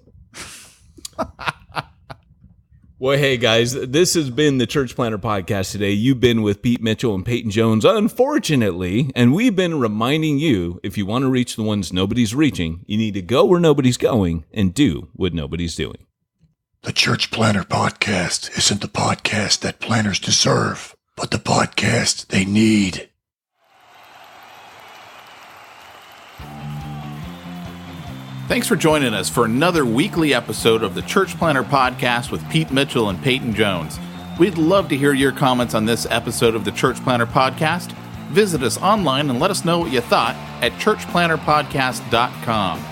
Well, hey guys, this has been the Church Planner Podcast today. You've been with Pete Mitchell and Peyton Jones, unfortunately, and we've been reminding you, if you want to reach the ones nobody's reaching, you need to go where nobody's going and do what nobody's doing. The Church Planner Podcast isn't the podcast that planners deserve, but the podcast they need. Thanks for joining us for another weekly episode of the Church Planner Podcast with Pete Mitchell and Peyton Jones. We'd love to hear your comments on this episode of the Church Planner Podcast. Visit us online and let us know what you thought at churchplannerpodcast.com.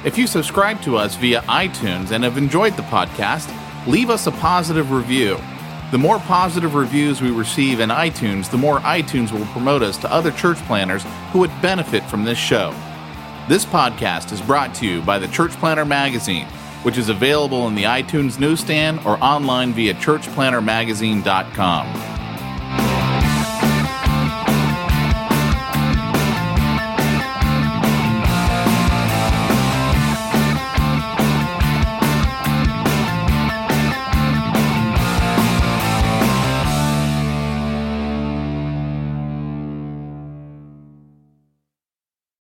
If you subscribe to us via iTunes and have enjoyed the podcast, leave us a positive review. The more positive reviews we receive in iTunes, the more iTunes will promote us to other church planners who would benefit from this show. This podcast is brought to you by the Church Planner Magazine, which is available in the iTunes newsstand or online via churchplannermagazine.com.